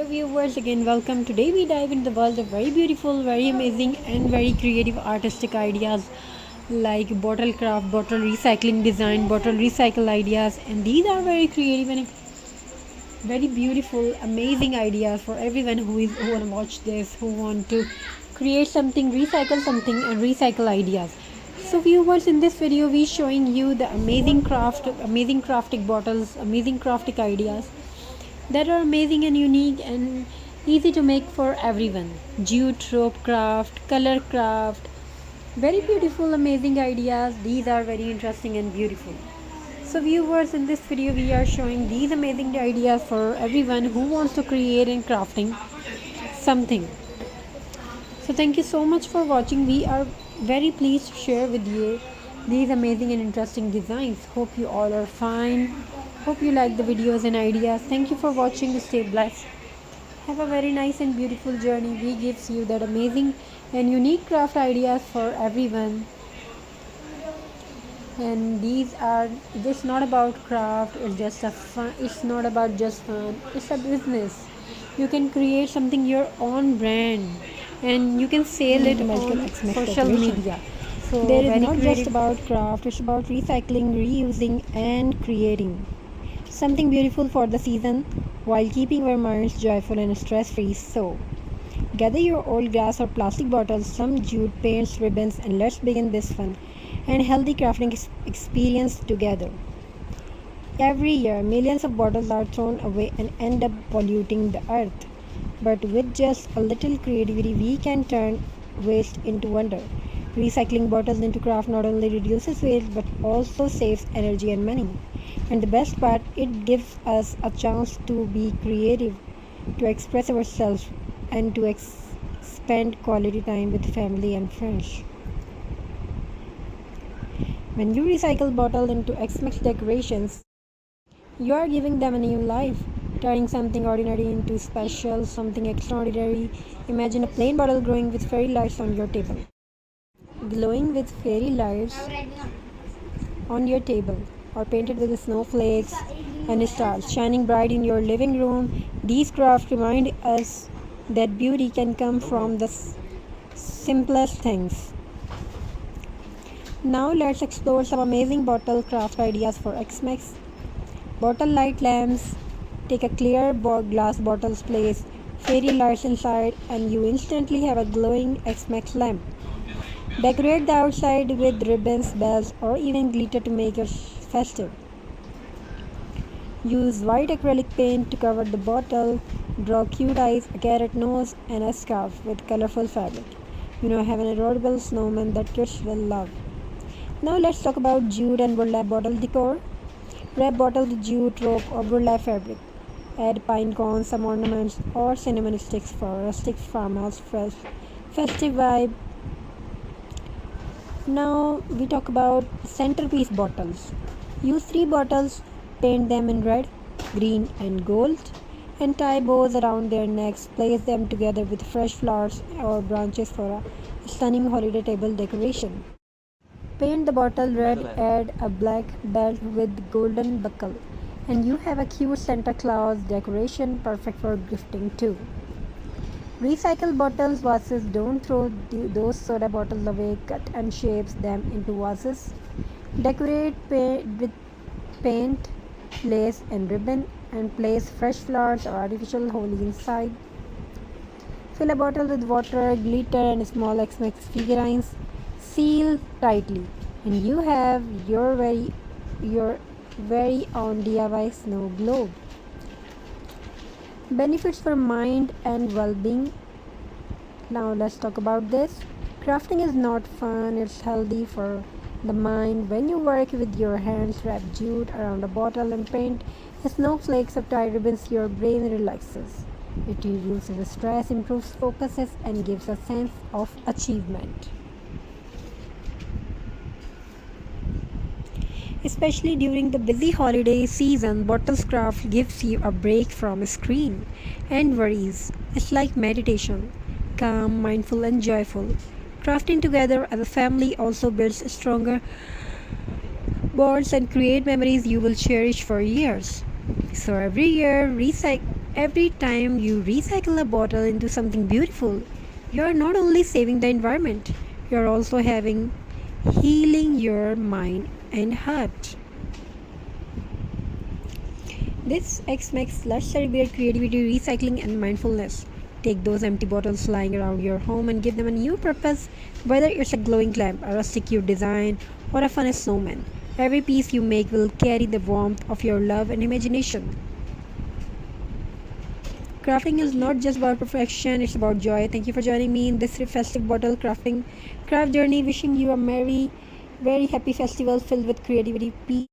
viewers, again welcome. Today we dive into the world of very beautiful, very amazing and very creative artistic ideas like bottle craft, bottle recycling design, bottle recycle ideas, and these are very creative and very beautiful, amazing ideas for everyone who want to watch this, who want to create something, recycle something and recycle ideas. So viewers, in this video we showing you the amazing crafting bottles, amazing crafting ideas that are amazing and unique and easy to make for everyone. Jute rope craft, color craft, very beautiful, amazing ideas. These are very interesting and beautiful. So viewers, in this video we are showing these amazing ideas for everyone who wants to create and crafting something. So thank you so much for watching. We are very pleased to share with you these amazing and interesting designs. Hope you all are fine. Hope you like the videos and ideas. Thank you for watching. Stay blessed. Have a very nice and beautiful journey. We gives you that amazing and unique craft ideas for everyone. And these are just not about craft. It's just a fun. It's not about just fun. It's a business. You can create something your own brand, and you can sell it on social media. So there is not just about craft. It's about recycling, reusing, and creating something beautiful for the season while keeping our minds joyful and stress free. So gather your old glass or plastic bottles, some jute, paints, ribbons, and let's begin this fun and healthy crafting experience together. Every year millions of bottles are thrown away and end up polluting the earth, but with just a little creativity we can turn waste into wonder. Recycling bottles into craft not only reduces waste but also saves energy and money. And the best part, it gives us a chance to be creative, to express ourselves, and to spend quality time with family and friends. When you recycle bottles into X-Max decorations, you are giving them a new life, turning something ordinary into special, something extraordinary. Imagine a plain bottle glowing with fairy lights on your table. Glowing with fairy lights on your table, or painted with snowflakes and stars shining bright in your living room. These crafts remind us that beauty can come from the simplest things. Now let's explore some amazing bottle craft ideas for X-Max. Bottle light lamps. Take a clear glass bottle, place fairy lights inside, and you instantly have a glowing X-Max lamp. Decorate the outside with ribbons, bells, or even glitter to make it festive. Use white acrylic paint to cover the bottle. Draw cute eyes, a carrot nose, and a scarf with colorful fabric. Have an adorable snowman that kids will love. Now let's talk about jute and burlap bottle decor. Wrap bottle with jute, rope, or burlap fabric. Add pine cones, some ornaments, or cinnamon sticks for a rustic farmhouse festive vibe. Now we talk about centerpiece bottles. Use 3 bottles, paint them in red, green, and gold, and tie bows around their necks. Place them together with fresh flowers or branches for a stunning holiday table decoration. Paint the bottle red, add a black belt with golden buckle, and you have a cute Santa Claus decoration perfect for gifting too. Recycle bottles, vases. Don't throw those soda bottles away. Cut and shape them into vases. Decorate with paint, lace, and ribbon, and place fresh flowers or artificial holly inside. Fill a bottle with water, glitter, and small X-Max figurines. Seal tightly, and you have your very own DIY snow globe. Benefits for mind and well-being. Now let's talk about this. Crafting is not fun, it's healthy for the mind. When you work with your hands, wrap jute around a bottle and paint snowflakes or tie ribbons, your brain relaxes. It reduces stress, improves focuses, and gives a sense of achievement. Especially during the busy holiday season, Bottles Craft gives you a break from screen and worries. It's like meditation, calm, mindful, and joyful. Crafting together as a family also builds stronger bonds and create memories you will cherish for years. So every year, Every time you recycle a bottle into something beautiful, you're not only saving the environment, you're also having healing your mind and heart. This X-Max Let's Celebrate Creativity, Recycling and Mindfulness. Take those empty bottles lying around your home and give them a new purpose, whether it's a glowing lamp, a rustic cute design, or a fun snowman. Every piece you make will carry the warmth of your love and imagination. Crafting is not just about perfection, it's about joy. Thank you for joining me in this festive bottle crafting craft journey. Wishing you a merry, very happy festival filled with creativity, peace.